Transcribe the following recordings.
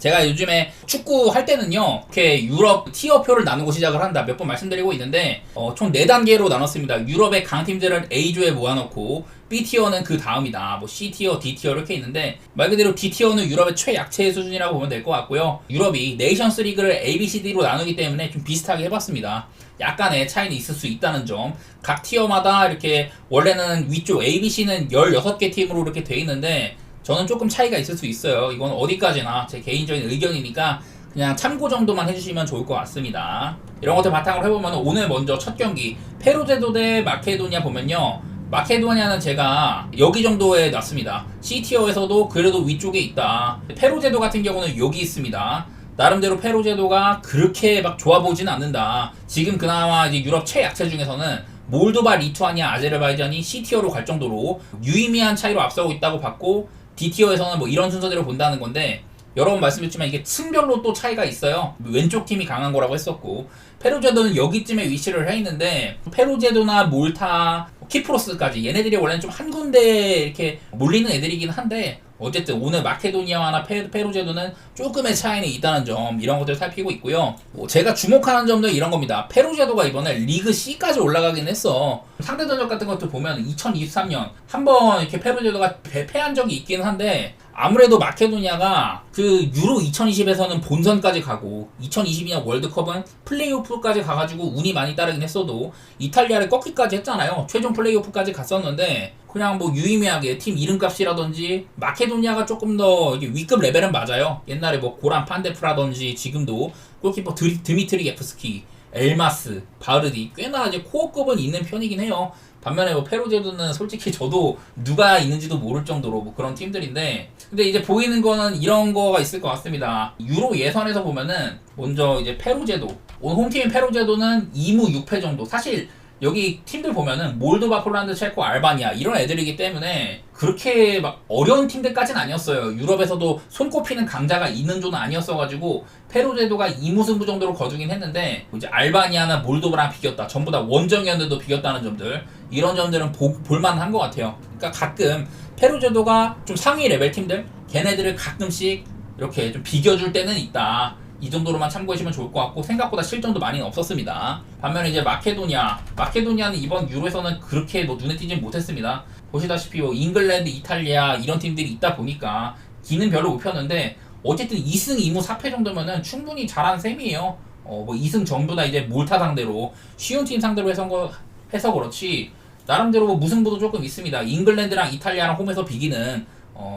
제가 요즘에 축구 할 때는요, 이렇게 유럽 티어표를 나누고 시작을 한다. 몇 번 말씀드리고 있는데, 총 4단계로 나눴습니다. 유럽의 강팀들은 A조에 모아놓고, B티어는 그 다음이다. 뭐 C티어, D티어 이렇게 있는데, 말 그대로 D티어는 유럽의 최약체 수준이라고 보면 될 것 같고요. 유럽이 네이션스 리그를 A, B, C, D로 나누기 때문에 좀 비슷하게 해봤습니다. 약간의 차이는 있을 수 있다는 점. 각 티어마다 이렇게, 원래는 위쪽 A, B, C는 16개 팀으로 이렇게 돼 있는데, 저는 조금 차이가 있을 수 있어요. 이건 어디까지나 제 개인적인 의견이니까 그냥 참고 정도만 해주시면 좋을 것 같습니다. 이런 것들 바탕으로 해보면 오늘 먼저 첫 경기 페루제도 대 마케도니아 보면요, 마케도니아는 제가 여기 정도에 놨습니다. C티어에서도 그래도 위쪽에 있다. 페루제도 같은 경우는 여기 있습니다. 나름대로 페루제도가 그렇게 막 좋아 보지는 않는다. 지금 그나마 이제 유럽 최약체 중에서는 몰도바, 리투아니아, 아제르바이잔이 C티어로 갈 정도로 유의미한 차이로 앞서고 있다고 봤고, D티어에서는 뭐 이런 순서대로 본다는 건데, 여러 번 말씀드렸지만 이게 층별로 또 차이가 있어요. 왼쪽 팀이 강한 거라고 했었고, 페루제도는 여기쯤에 위치를 해 있는데, 페루제도나 몰타, 키프로스까지 얘네들이 원래는 좀 한 군데 이렇게 몰리는 애들이긴 한데, 어쨌든 오늘 마케도니아나 페루제도는 조금의 차이는 있다는 점, 이런 것들 살피고 있고요. 제가 주목하는 점도 이런 겁니다. 페루제도가 이번에 리그 C까지 올라가긴 했어. 상대 전적 같은 것도 보면 2023년 한번 이렇게 페루제도가 패한 적이 있긴 한데, 아무래도 마케도니아가 그 유로 2020에서는 본선까지 가고 2022년 월드컵은 플레이오프까지 가가지고 운이 많이 따르긴 했어도 이탈리아를 꺾기까지 했잖아요. 최종 플레이오프까지 갔었는데, 그냥 뭐 유의미하게 팀 이름값이라든지 마케도니아가 조금 더 위급 레벨은 맞아요. 옛날에 뭐 고란 판데프라든지 지금도 골키퍼 드미트리 예프스키, 엘마스, 바르디 꽤나 이제 코어급은 있는 편이긴 해요. 반면에 뭐 페루제도는 솔직히 저도 누가 있는지도 모를 정도로 뭐 그런 팀들인데, 근데 이제 보이는 거는 이런 거가 있을 것 같습니다. 유로 예선에서 보면은 먼저 이제 페루제도, 오늘 홈팀인 페루제도는 2무 6패 정도. 사실 여기 팀들 보면은 몰도바, 폴란드, 체코, 알바니아 이런 애들이기 때문에 그렇게 막 어려운 팀들까지는 아니었어요. 유럽에서도 손꼽히는 강자가 있는 조는 아니었어가지고 페루제도가 2무승부 정도로 거두긴 했는데, 이제 알바니아나 몰도바랑 비겼다. 전부 다 원정이었는데도 비겼다는 점들, 이런 점들은 볼만한 것 같아요. 그러니까 가끔 페루제도가 좀 상위 레벨 팀들, 걔네들을 가끔씩 이렇게 좀 비겨줄 때는 있다. 이 정도로만 참고하시면 좋을 것 같고, 생각보다 실점도 많이 없었습니다. 반면에 이제 마케도니아는 이번 유로에서는 그렇게 뭐 눈에 띄지 못했습니다. 보시다시피 뭐 잉글랜드, 이탈리아 이런 팀들이 있다 보니까 기는 별로 못 폈는데, 어쨌든 2승 2무 4패 정도면은 충분히 잘한 셈이에요. 뭐 2승 전부 다 이제 몰타 상대로 쉬운 팀 상대로 해서 그렇지, 나름대로 뭐 무승부도 조금 있습니다. 잉글랜드랑 이탈리아랑 홈에서 비기는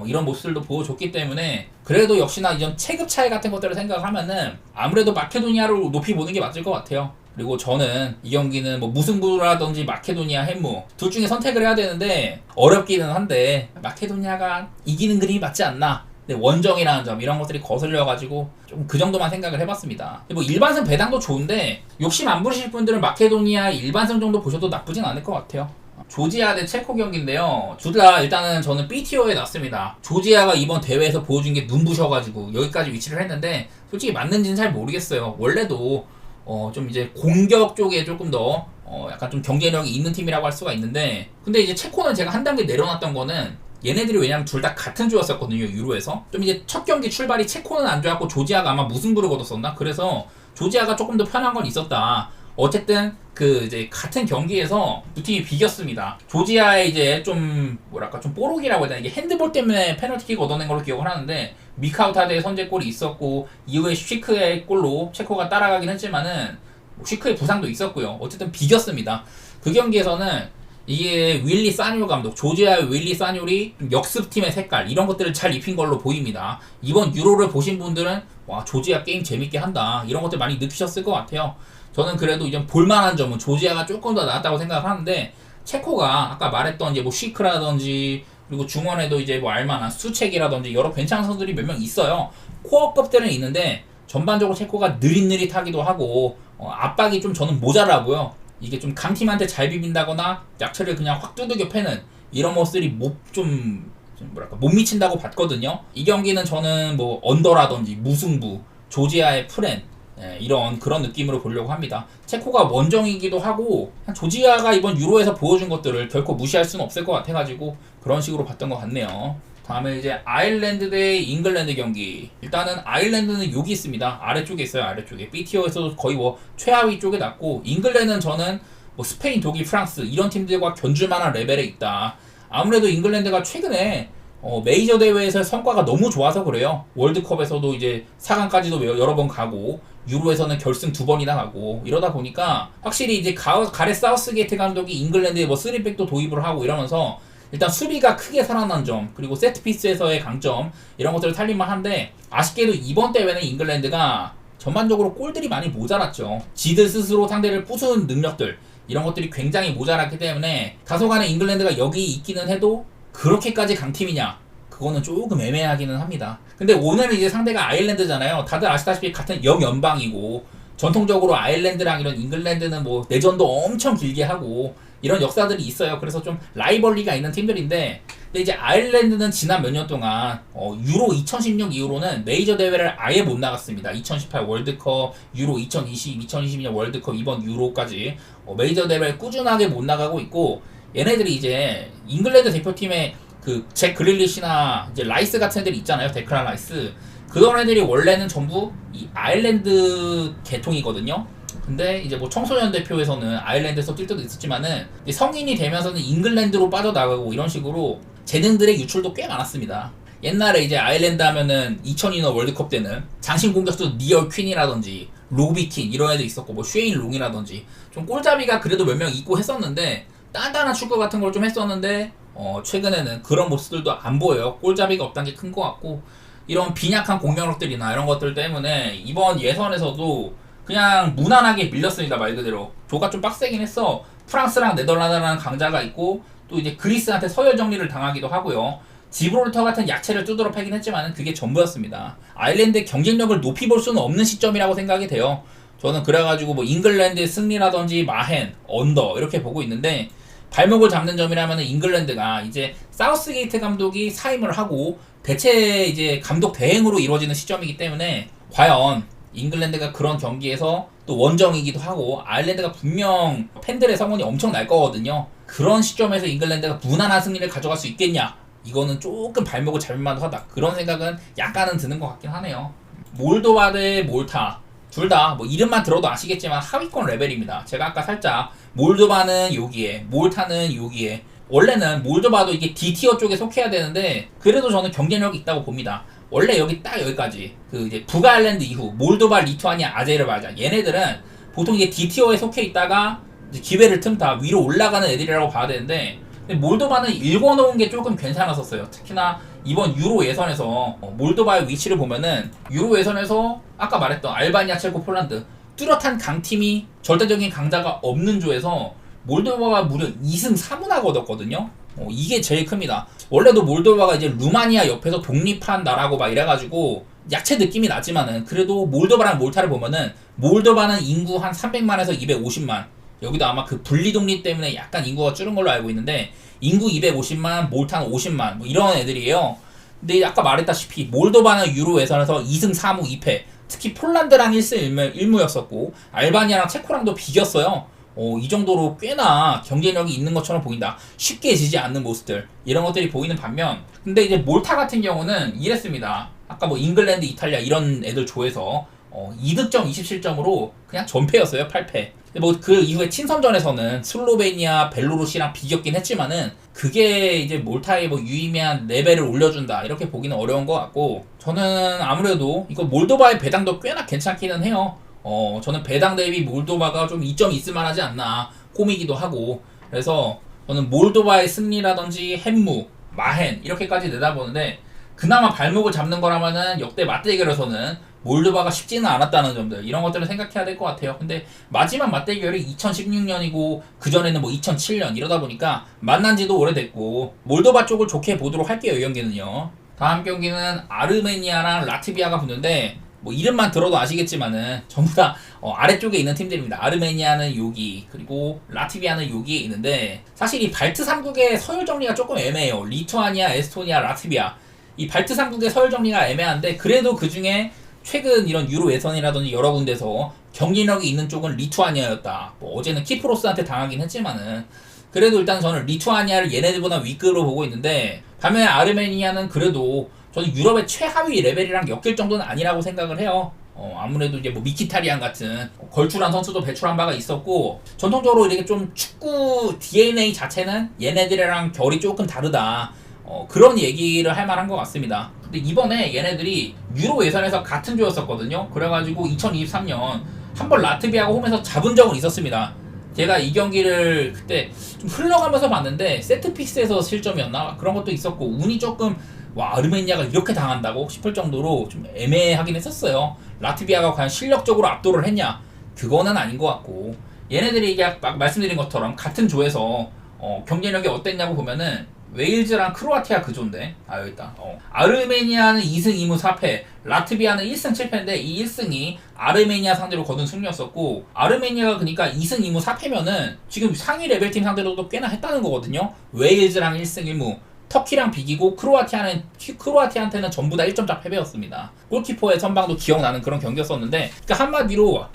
이런 모습들도 보여줬기 때문에, 그래도 역시나 이런 체급 차이 같은 것들을 생각하면은 아무래도 마케도니아를 높이 보는 게 맞을 것 같아요. 그리고 저는 이 경기는 뭐 무승부라든지 마케도니아 해무 둘 중에 선택을 해야 되는데 어렵기는 한데, 마케도니아가 이기는 그림이 맞지 않나. 근데 원정이라는 점, 이런 것들이 거슬려가지고 좀 그 정도만 생각을 해봤습니다. 뭐 일반승 배당도 좋은데 욕심 안 부리실 분들은 마케도니아 일반승 정도 보셔도 나쁘진 않을 것 같아요. 조지아 대 체코 경기인데요, 둘 다 일단은 저는 B티어에 놨습니다. 조지아가 이번 대회에서 보여준 게 눈부셔가지고 여기까지 위치를 했는데, 솔직히 맞는지는 잘 모르겠어요. 원래도 좀 이제 공격 쪽에 조금 더 약간 좀 경쟁력이 있는 팀이라고 할 수가 있는데, 근데 이제 체코는 제가 한 단계 내려놨던 거는, 얘네들이 왜냐면 둘 다 같은 조였었거든요, 유로에서. 좀 이제 첫 경기 출발이 체코는 안 좋았고 조지아가 아마 무승부를 거뒀었나? 그래서 조지아가 조금 더 편한 건 있었다. 어쨌든 그 이제 같은 경기에서 두 팀이 비겼습니다. 조지아의 이제 좀 뭐랄까 좀 뽀록이라고 해야 되나, 이게 핸드볼 때문에 페널티킥 얻어낸 걸로 기억을 하는데, 미카우타드의 선제골이 있었고 이후에 쉬크의 골로 체코가 따라가긴 했지만은 쉬크의 부상도 있었고요. 어쨌든 비겼습니다. 그 경기에서는 이게 윌리 사뇰 감독, 조지아의 윌리 사뇰이 역습팀의 색깔 이런 것들을 잘 입힌 걸로 보입니다. 이번 유로를 보신 분들은 와, 조지아 게임 재밌게 한다, 이런 것들 많이 느끼셨을 것 같아요. 저는 그래도 이제 볼만한 점은 조지아가 조금 더 나았다고 생각을 하는데, 체코가 아까 말했던 이제 뭐 쉬크라든지, 그리고 중원에도 이제 뭐 알만한 수책이라든지 여러 괜찮은 선수들이 몇 명 있어요. 코어급들은 있는데 전반적으로 체코가 느릿느릿하기도 하고 압박이 좀 저는 모자라고요. 이게 좀 강팀한테 잘 비빈다거나 약체를 그냥 확 두들겨 패는 이런 모습들이 좀 뭐랄까 못 미친다고 봤거든요. 이 경기는 저는 뭐 언더라든지 무승부, 조지아의 프렌, 이런 그런 느낌으로 보려고 합니다. 체코가 원정이기도 하고 조지아가 이번 유로에서 보여준 것들을 결코 무시할 수는 없을 것 같아가지고 그런 식으로 봤던 것 같네요. 다음에 이제 아일랜드 대 잉글랜드 경기. 일단은 아일랜드는 여기 있습니다. 아래쪽에 있어요. 아래쪽에. B티어에서도 거의 뭐 최하위 쪽에 났고, 잉글랜드는 저는 뭐 스페인, 독일, 프랑스 이런 팀들과 견줄 만한 레벨에 있다. 아무래도 잉글랜드가 최근에 메이저 대회에서 성과가 너무 좋아서 그래요. 월드컵에서도 이제 4강까지도 여러 번 가고, 유로에서는 결승 2번이나 가고, 이러다 보니까 확실히 이제 가렛 사우스게이트 감독이 잉글랜드에 뭐 3백도 도입을 하고 이러면서 일단 수비가 크게 살아난 점, 그리고 세트피스에서의 강점, 이런 것들을 살릴만 한데, 아쉽게도 이번 대회는 잉글랜드가 전반적으로 골들이 많이 모자랐죠. 지들 스스로 상대를 부수는 능력들, 이런 것들이 굉장히 모자랐기 때문에 다소간에 잉글랜드가 여기 있기는 해도 그렇게까지 강팀이냐? 그거는 조금 애매하기는 합니다. 근데 오늘은 이제 상대가 아일랜드잖아요. 다들 아시다시피 같은 영연방이고, 전통적으로 아일랜드랑 이런 잉글랜드는 뭐 내전도 엄청 길게 하고 이런 역사들이 있어요. 그래서 좀 라이벌리가 있는 팀들인데, 근데 이제 아일랜드는 지난 몇 년 동안 유로 2016 이후로는 메이저 대회를 아예 못 나갔습니다. 2018 월드컵, 유로 2020, 2022년 월드컵, 이번 유로까지 메이저 대회를 꾸준하게 못 나가고 있고, 얘네들이 이제 잉글랜드 대표팀의 그 잭 그릴리시나 이제 라이스 같은 애들이 있잖아요. 데크란 라이스. 그런 애들이 원래는 전부 이 아일랜드 계통이거든요. 근데 이제 뭐 청소년 대표에서는 아일랜드에서 뛸 때도 있었지만은 성인이 되면서는 잉글랜드로 빠져나가고 이런 식으로 재능들의 유출도 꽤 많았습니다. 옛날에 이제 아일랜드 하면은 2002년 월드컵 때는 장신 공격수 니얼 퀸이라든지 로비킨 이런 애도 있었고, 뭐 쉐인 롱이라든지 좀 골잡이가 그래도 몇 명 있고 했었는데, 단단한 축구 같은 걸 좀 했었는데 최근에는 그런 모습들도 안 보여요. 골잡이가 없다는 게 큰 것 같고, 이런 빈약한 공격력들이나 이런 것들 때문에 이번 예선에서도 그냥 무난하게 밀렸습니다. 말 그대로 조가 좀 빡세긴 했어. 프랑스랑 네덜란드라는 강자가 있고, 또 이제 그리스한테 서열 정리를 당하기도 하고요. 지브롤터 같은 약체를 두드러 패긴 했지만 그게 전부였습니다. 아일랜드의 경쟁력을 높이 볼 수는 없는 시점이라고 생각이 돼요. 저는 그래가지고 뭐 잉글랜드의 승리라든지 마헨, 언더 이렇게 보고 있는데, 발목을 잡는 점이라면 잉글랜드가 이제 사우스게이트 감독이 사임을 하고 대체 이제 감독 대행으로 이루어지는 시점이기 때문에, 과연 잉글랜드가 그런 경기에서 또 원정이기도 하고 아일랜드가 분명 팬들의 성원이 엄청 날 거거든요. 그런 시점에서 잉글랜드가 무난한 승리를 가져갈 수 있겠냐? 이거는 조금 발목을 잡을만도 하다. 그런 생각은 약간은 드는 것 같긴 하네요. 몰도바 대 몰타, 둘 다 뭐 이름만 들어도 아시겠지만 하위권 레벨입니다. 제가 아까 살짝 몰도바는 여기에, 몰타는 여기에, 원래는 몰도바도 이게 D티어 쪽에 속해야 되는데 그래도 저는 경쟁력이 있다고 봅니다. 원래 여기 딱 여기까지, 그 이제 북아일랜드 이후 몰도바, 리투아니아, 아제르바이잔, 얘네들은 보통 이게 D티어에 속해 있다가 이제 기회를 틈타 위로 올라가는 애들이라고 봐야 되는데, 근데 몰도바는 읽어놓은 게 조금 괜찮았었어요. 특히나 이번 유로 예선에서 몰도바의 위치를 보면은, 유로 예선에서 아까 말했던 알바니아, 체코, 폴란드 뚜렷한 강팀이 절대적인 강자가 없는 조에서 몰도바가 무려 2승 4무나 거뒀거든요. 이게 제일 큽니다. 원래도 몰도바가 이제 루마니아 옆에서 독립한 나라고 막 이래가지고 약체 느낌이 나지만은, 그래도 몰도바랑 몰타를 보면은 몰도바는 인구 한 300만에서 250만, 여기도 아마 그 분리 독립 때문에 약간 인구가 줄은 걸로 알고 있는데, 인구 250만, 몰타는 50만, 뭐 이런 애들이에요. 근데 아까 말했다시피 몰도바는 유로 예선에서 2승 4무 2패, 특히 폴란드랑 1승 1무였었고 알바니아랑 체코랑도 비겼어요. 이 정도로 꽤나 경쟁력이 있는 것처럼 보인다. 쉽게 지지 않는 모습들, 이런 것들이 보이는 반면, 근데 이제 몰타 같은 경우는 이랬습니다. 아까 뭐 잉글랜드, 이탈리아 이런 애들 조에서 2득점 27점으로 그냥 전패였어요. 8패. 뭐 그 이후에 친선전에서는 슬로베니아, 벨로루시랑 비겼긴 했지만은 그게 이제 몰타의 뭐 유의미한 레벨을 올려준다 이렇게 보기는 어려운 것 같고, 저는 아무래도 이거 몰도바의 배당도 꽤나 괜찮기는 해요. 저는 배당 대비 몰도바가 좀 이점이 있을 만하지 않나 꼼이기도 하고, 그래서 저는 몰도바의 승리라든지 햄무, 마헨 이렇게까지 내다보는데, 그나마 발목을 잡는 거라면은 역대 맞대결에서는 몰도바가 쉽지는 않았다는 점들, 이런 것들을 생각해야 될 것 같아요. 근데 마지막 맞대결이 2016년이고 그전에는 뭐 2007년 이러다 보니까 만난 지도 오래됐고, 몰도바 쪽을 좋게 보도록 할게요. 이 경기는요. 다음 경기는 아르메니아랑 라트비아가 붙는데, 뭐 이름만 들어도 아시겠지만은 전부 다 아래쪽에 있는 팀들입니다. 아르메니아는 여기, 그리고 라트비아는 여기에 있는데, 사실 이 발트 3국의 서열 정리가 조금 애매해요. 리투아니아, 에스토니아, 라트비아, 이 발트 3국의 서열 정리가 애매한데, 그래도 그 중에 최근 이런 유로 예선이라든지 여러 군데서 경쟁력이 있는 쪽은 리투아니아였다. 뭐 어제는 키프로스한테 당하긴 했지만은, 그래도 일단 저는 리투아니아를 얘네들보다 위급으로 보고 있는데, 반면에 아르메니아는 그래도 저는 유럽의 최하위 레벨이랑 엮일 정도는 아니라고 생각을 해요. 아무래도 이제 뭐 미키타리안 같은 걸출한 선수도 배출한 바가 있었고, 전통적으로 이렇게 좀 축구 DNA 자체는 얘네들이랑 결이 조금 다르다. 그런 얘기를 할 만한 것 같습니다. 근데 이번에 얘네들이 유로 예선에서 같은 조였었거든요. 그래가지고 2023년 한번 라트비아가 홈에서 잡은 적은 있었습니다. 제가 이 경기를 그때 좀 흘러가면서 봤는데 세트피스에서 실점이었나? 그런 것도 있었고, 운이 조금 와, 아르메니아가 이렇게 당한다고 싶을 정도로 좀 애매하긴 했었어요. 라트비아가 과연 실력적으로 압도를 했냐? 그거는 아닌 것 같고, 얘네들이 이게 막 말씀드린 것처럼 같은 조에서 경쟁력이 어땠냐고 보면은 웨일즈랑 크로아티아 그 조인데, 여기 있다. 아르메니아는 2승 2무 4패, 라트비아는 1승 7패인데 이 1승이 아르메니아 상대로 거둔 승리였었고, 아르메니아가 그러니까 2승 2무 4패면은 지금 상위 레벨팀 상대로도 꽤나 했다는 거거든요. 웨일즈랑 1승 1무, 터키랑 비기고, 크로아티아한테는 전부 다 1점차 패배였습니다. 골키퍼의 선방도 기억나는 그런 경기였었는데, 그러니까 한마디로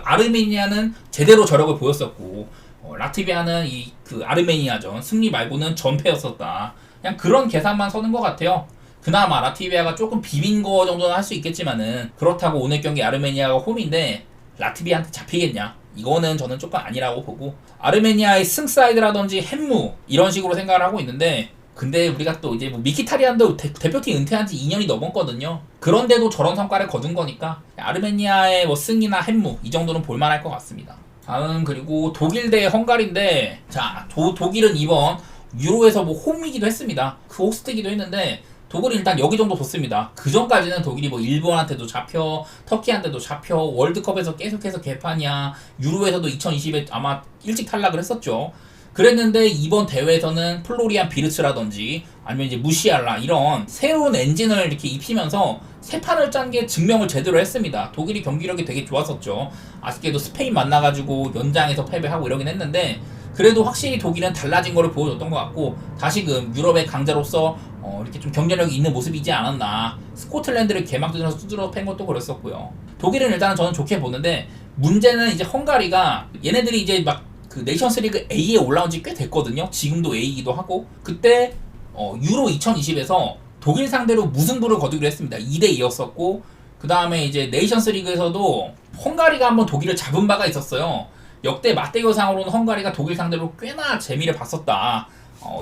아르메니아는 제대로 저력을 보였었고, 라트비아는 그 아르메니아전 승리 말고는 전패였었다. 그냥 그런 계산만 서는 것 같아요. 그나마 라트비아가 조금 비빈 거 정도는 할 수 있겠지만은, 그렇다고 오늘 경기 아르메니아가 홈인데 라트비아한테 잡히겠냐? 이거는 저는 조금 아니라고 보고, 아르메니아의 승사이드라든지 햄무 이런 식으로 생각을 하고 있는데, 근데 우리가 또 이제 뭐 미키타리안도 대표팀 은퇴한 지 2년이 넘었거든요. 그런데도 저런 성과를 거둔 거니까 아르메니아의 뭐 승이나 햄무 이 정도는 볼만할 것 같습니다. 다음, 그리고 독일 대 헝가리인데, 자, 독일은 이번 유로에서 뭐 홈이기도 했습니다. 그 호스트이기도 했는데, 독일은 일단 여기 정도 뒀습니다. 그 전까지는 독일이 뭐 일본한테도 잡혀, 터키한테도 잡혀, 월드컵에서 계속해서 개판이야, 유로에서도 2020에 아마 일찍 탈락을 했었죠. 그랬는데 이번 대회에서는 플로리안 비르츠라든지 아니면 이제 무시알라 이런 새로운 엔진을 이렇게 입히면서 새 판을 짠 게 증명을 제대로 했습니다. 독일이 경기력이 되게 좋았었죠. 아쉽게도 스페인 만나가지고 연장에서 패배하고 이러긴 했는데, 그래도 확실히 독일은 달라진 거를 보여줬던 것 같고, 다시금 유럽의 강자로서 이렇게 좀 경쟁력이 있는 모습이지 않았나. 스코틀랜드를 개막전에서 두드러 팬 것도 그랬었고요. 독일은 일단은 저는 좋게 보는데, 문제는 이제 헝가리가 얘네들이 이제 막 그 네이션스리그 A에 올라온 지 꽤 됐거든요. 지금도 A이기도 하고, 그때 유로 2020에서 독일 상대로 무승부를 거두기로 했습니다. 2대2였었고, 그 다음에 이제 네이션스리그에서도 헝가리가 한번 독일을 잡은 바가 있었어요. 역대 맞대결상으로는 헝가리가 독일 상대로 꽤나 재미를 봤었다.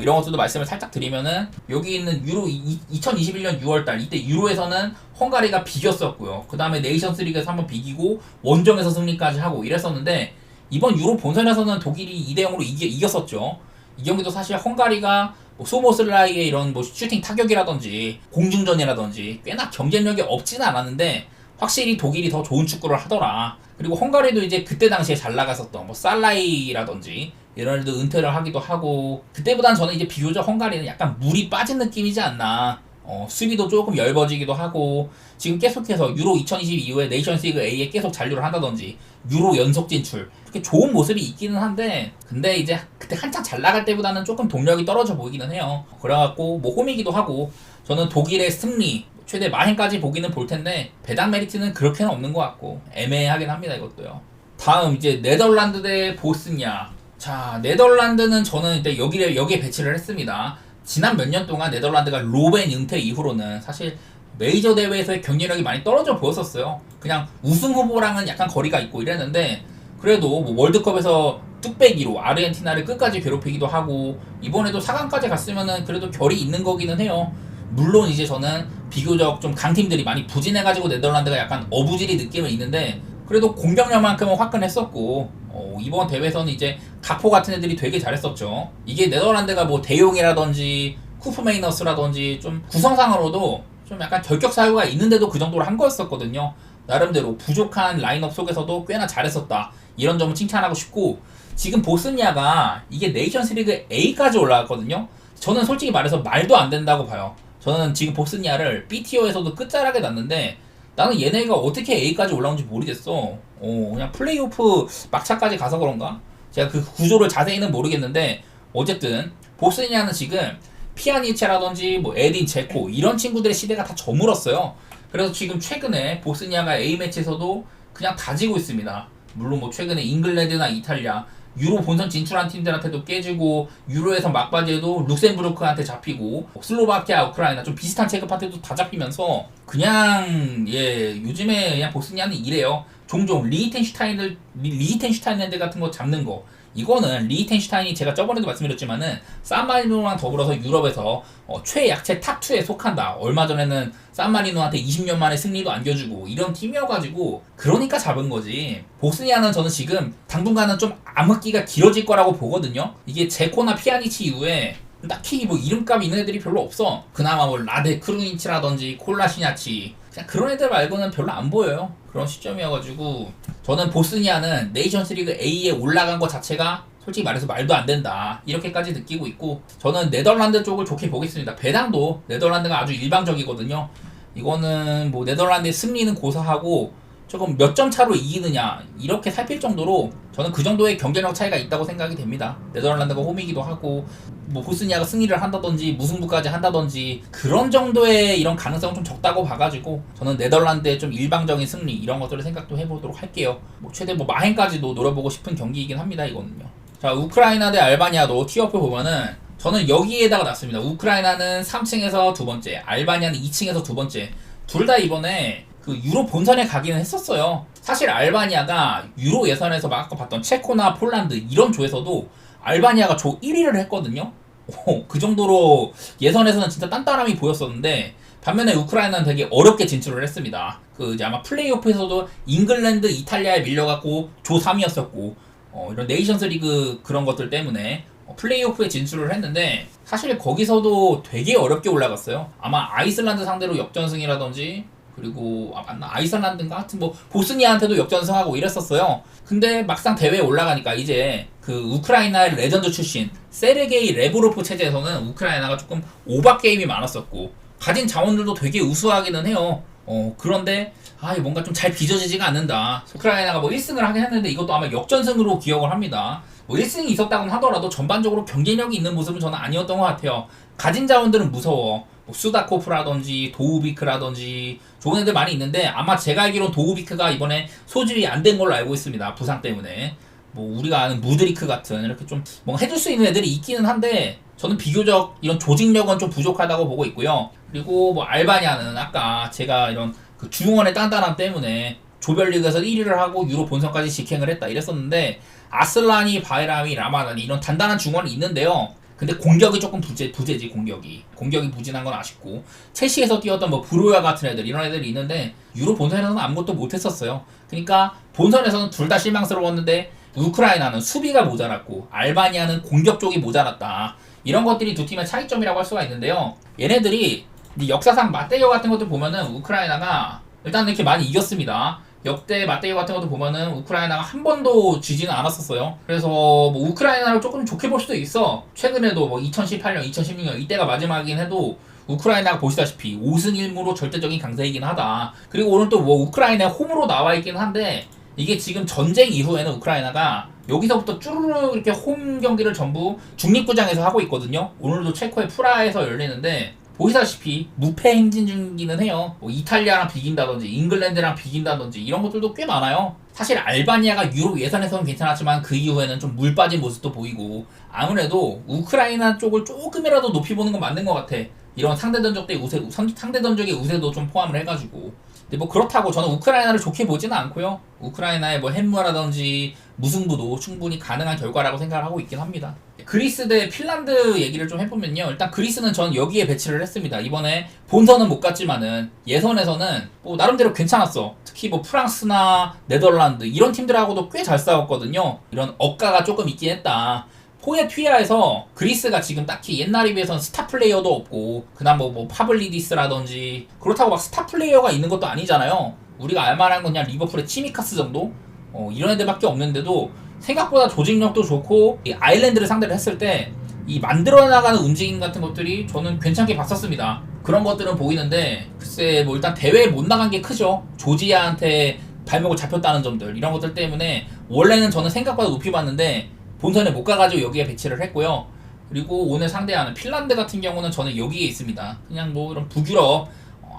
이런 것들도 말씀을 살짝 드리면은, 여기 있는 유로 2021년 6월달 이때 유로에서는 헝가리가 비겼었고요. 그 다음에 네이션스리그에서 한번 비기고 원정에서 승리까지 하고 이랬었는데, 이번 유로 본선에서는 독일이 2대0으로 이겼었죠. 이 경기도 사실 헝가리가 뭐 소보슬라이의 이런 뭐 슈팅 타격이라든지 공중전이라든지 꽤나 경쟁력이 없지는 않았는데, 확실히 독일이 더 좋은 축구를 하더라. 그리고 헝가리도 이제 그때 당시에 잘 나갔었던 뭐 살라이라든지 이런 애들 은퇴를 하기도 하고, 그때보단 저는 이제 비교적 헝가리는 약간 물이 빠진 느낌이지 않나. 수비도 조금 얇아지기도 하고, 지금 계속해서 유로 2020 이후에 네이션스리그 A에 계속 잔류를 한다든지 유로 연속 진출, 그렇게 좋은 모습이 있기는 한데, 근데 이제 그때 한창 잘 나갈 때보다는 조금 동력이 떨어져 보이기는 해요. 그래갖고 뭐 홈이기도 하고, 저는 독일의 승리 최대 마행까지 보기는 볼 텐데 배당 메리트는 그렇게는 없는 것 같고 애매하긴 합니다, 이것도요. 다음 이제 네덜란드 대 보스니아. 자, 네덜란드는 저는 일단 여기에 배치를 했습니다. 지난 몇 년 동안 네덜란드가 로벤 은퇴 이후로는 사실 메이저 대회에서의 경쟁력이 많이 떨어져 보였었어요. 그냥 우승 후보랑은 약간 거리가 있고 이랬는데, 그래도 뭐 월드컵에서 뚝배기로 아르헨티나를 끝까지 괴롭히기도 하고, 이번에도 4강까지 갔으면은 그래도 결이 있는 거기는 해요. 물론 이제 저는 비교적 좀 강팀들이 많이 부진해가지고 네덜란드가 약간 어부지리 느낌은 있는데, 그래도 공격력만큼은 화끈했었고, 이번 대회에서는 이제 가포 같은 애들이 되게 잘했었죠. 이게 네덜란드가 뭐 대용이라든지 쿠프메이너스라든지 좀 구성상으로도 좀 약간 결격 사유가 있는데도 그 정도로 한 거였었거든요. 나름대로 부족한 라인업 속에서도 꽤나 잘했었다. 이런 점을 칭찬하고 싶고, 지금 보스니아가 이게 네이션스리그 A까지 올라갔거든요. 저는 솔직히 말해서 말도 안 된다고 봐요. 저는 지금 보스니아를 B티어에서도 끝자락에 놨는데, 나는 얘네가 어떻게 A까지 올라온지 모르겠어. 그냥 플레이오프 막차까지 가서 그런가? 제가 그 구조를 자세히는 모르겠는데, 어쨌든 보스니아는 지금 피아니체라든지 뭐 에딘 제코 이런 친구들의 시대가 다 저물었어요. 그래서 지금 최근에 보스니아가 A매치에서도 그냥 다지고 있습니다. 물론 뭐 최근에 잉글랜드나 이탈리아 유로 본선 진출한 팀들한테도 깨지고 유로에서 막바지에도 룩셈부르크한테 잡히고 슬로바키아, 우크라이나 좀 비슷한 체급한테도 다 잡히면서 그냥 요즘에 그냥 보스니아는 이래요. 종종 리히텐슈타인랜드 같은 거 잡는 거. 이거는 리히텐슈타인이 제가 저번에도 말씀드렸지만은 산마리노랑 더불어서 유럽에서 최약체 탑2에 속한다. 얼마 전에는 산마리노한테 20년 만에 승리도 안겨주고 이런 팀이어가지고 그러니까 잡은 거지. 보스니아는 저는 지금 당분간은 좀 암흑기가 길어질 거라고 보거든요. 이게 제코나 피아니치 이후에 딱히 뭐 이름값 있는 애들이 별로 없어. 그나마 뭐 라데 크루니치라든지 콜라시냐치 그냥 그런 애들 말고는 별로 안 보여요. 그런 시점이어가지고 저는 보스니아는 네이션스리그 A에 올라간 것 자체가 솔직히 말해서 말도 안 된다 이렇게까지 느끼고 있고, 저는 네덜란드 쪽을 좋게 보겠습니다. 배당도 네덜란드가 아주 일방적이거든요. 이거는 뭐 네덜란드의 승리는 고사하고 조금 몇 점 차로 이기느냐 이렇게 살필 정도로 저는 그 정도의 경쟁력 차이가 있다고 생각이 됩니다. 네덜란드가 홈이기도 하고 뭐 보스니아가 승리를 한다든지 무승부까지 한다든지 그런 정도의 이런 가능성은 좀 적다고 봐가지고 저는 네덜란드의 좀 일방적인 승리 이런 것들을 생각도 해보도록 할게요. 뭐 최대 뭐 마행까지도 노려보고 싶은 경기이긴 합니다. 이거는요. 자, 우크라이나 대 알바니아도 티어표 보면은 저는 여기에다가 놨습니다. 우크라이나는 3층에서 두 번째, 알바니아는 2층에서 두 번째. 둘 다 이번에 그 유로 본선에 가기는 했었어요. 사실 알바니아가 유로 예선에서 막 아까 봤던 체코나 폴란드 이런 조에서도 알바니아가 조 1위를 했거든요. 그 정도로 예선에서는 진짜 단단함이 보였었는데 반면에 우크라이나는 되게 어렵게 진출을 했습니다. 그 이제 아마 플레이오프에서도 잉글랜드, 이탈리아에 밀려갖고 조 3위였었고 이런 네이션스 리그 그런 것들 때문에 플레이오프에 진출을 했는데 사실 거기서도 되게 어렵게 올라갔어요. 아마 아이슬란드 상대로 역전승이라든지 그리고 맞나 아이슬란드인가 하여튼 뭐 보스니아한테도 역전승하고 이랬었어요. 근데 막상 대회에 올라가니까 이제 그 우크라이나의 레전드 출신 세르게이 레브로프 체제에서는 우크라이나가 조금 오박 게임이 많았었고 가진 자원들도 되게 우수하기는 해요. 그런데 뭔가 좀 잘 빚어지지가 않는다. 우크라이나가 뭐 1승을 하긴 했는데 이것도 아마 역전승으로 기억을 합니다. 뭐 1승이 있었다고는 하더라도 전반적으로 경쟁력이 있는 모습은 저는 아니었던 것 같아요. 가진 자원들은 무서워. 뭐 수다코프라든지 도우비크라든지 좋은 애들 많이 있는데 아마 제가 알기로는 도우비크가 이번에 소집이 안 된 걸로 알고 있습니다. 부상 때문에. 뭐 우리가 아는 무드리크 같은 이렇게 좀 뭔가 해줄 수 있는 애들이 있기는 한데 저는 비교적 이런 조직력은 좀 부족하다고 보고 있고요. 그리고 뭐 알바니아는 아까 제가 이런 그 중원의 단단함 때문에 조별리그에서 1위를 하고 유로 본선까지 직행을 했다 이랬었는데 아슬라니, 바이람이, 라마다니 이런 단단한 중원이 있는데요. 근데 공격이 조금 부재지 공격이 부진한 건 아쉽고 첼시에서 뛰었던 뭐 브로야 같은 애들 이런 애들이 있는데 유로 본선에서는 아무것도 못했었어요. 그러니까 본선에서는 둘 다 실망스러웠는데 우크라이나는 수비가 모자랐고 알바니아는 공격 쪽이 모자랐다. 이런 것들이 두 팀의 차이점이라고 할 수가 있는데요. 얘네들이 역사상 맞대결 같은 것도 보면은 우크라이나가 일단 이렇게 많이 이겼습니다. 역대 맞대결 같은 것도 보면은 우크라이나가 한 번도 지지는 않았었어요. 그래서 뭐 우크라이나를 조금 좋게 볼 수도 있어. 최근에도 뭐 2018년, 2016년 이때가 마지막이긴 해도 우크라이나가 보시다시피 5승 1무로 절대적인 강세이긴 하다. 그리고 오늘 또 뭐 우크라이나 홈으로 나와 있긴 한데 이게 지금 전쟁 이후에는 우크라이나가 여기서부터 쭈르르 이렇게 홈 경기를 전부 중립구장에서 하고 있거든요. 오늘도 체코의 프라하에서 열리는데 보시다시피 무패 행진 중이기는 해요. 뭐 이탈리아랑 비긴다든지 잉글랜드랑 비긴다든지 이런 것들도 꽤 많아요. 사실 알바니아가 유로 예선에서는 괜찮았지만 그 이후에는 좀 물 빠진 모습도 보이고 아무래도 우크라이나 쪽을 조금이라도 높이 보는 건 맞는 것 같아. 이런 상대전적의 우세도 좀 포함을 해가지고. 근데 뭐 그렇다고 저는 우크라이나를 좋게 보지는 않고요. 우크라이나의 뭐 햄무라든지 무승부도 충분히 가능한 결과라고 생각을 하고 있긴 합니다. 그리스 대 핀란드 얘기를 좀 해보면요. 일단 그리스는 전 여기에 배치를 했습니다. 이번에 본선은 못 갔지만은 예선에서는 뭐 나름대로 괜찮았어. 특히 뭐 프랑스나 네덜란드 이런 팀들하고도 꽤 잘 싸웠거든요. 이런 억가가 조금 있긴 했다. 포에트위아에서 그리스가 지금 딱히 옛날에 비해서는 스타 플레이어도 없고 그다음 뭐 파블리디스라든지 그렇다고 막 스타 플레이어가 있는 것도 아니잖아요. 우리가 알만한 건 그냥 리버풀의 치미카스 정도? 이런 애들밖에 없는데도 생각보다 조직력도 좋고 이 아일랜드를 상대를 했을 때 이 만들어 나가는 움직임 같은 것들이 저는 괜찮게 봤었습니다. 그런 것들은 보이는데 글쎄 뭐 일단 대회에 못 나간 게 크죠. 조지아한테 발목을 잡혔다는 점들 이런 것들 때문에 원래는 저는 생각보다 높이 봤는데 본선에 못 가가지고 여기에 배치를 했고요. 그리고 오늘 상대하는 핀란드 같은 경우는 저는 여기에 있습니다. 그냥 뭐 이런 북유럽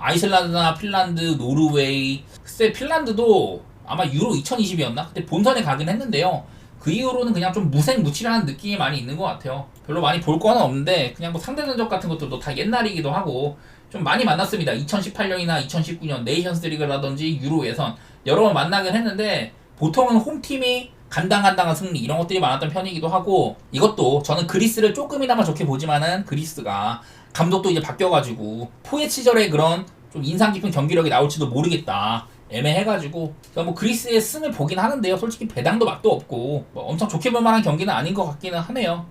아이슬란드나 핀란드, 노르웨이 글쎄 핀란드도 아마 유로 2020이었나? 그때 본선에 가긴 했는데요. 그 이후로는 그냥 좀 무색무취라는 느낌이 많이 있는 것 같아요. 별로 많이 볼 거는 없는데 그냥 뭐 상대 전적 같은 것들도 다 옛날이기도 하고 좀 많이 만났습니다. 2018년이나 2019년 네이션스 리그라든지 유로 예선 여러 번 만나긴 했는데 보통은 홈팀이 간당간당한 승리 이런 것들이 많았던 편이기도 하고 이것도 저는 그리스를 조금이나마 좋게 보지만은 그리스가 감독도 이제 바뀌어가지고 포예치절의 그런 좀 인상 깊은 경기력이 나올지도 모르겠다. 애매해가지고 뭐 그리스의 승을 보긴 하는데요. 솔직히 배당도 맛도 없고 뭐 엄청 좋게 볼 만한 경기는 아닌 것 같기는 하네요.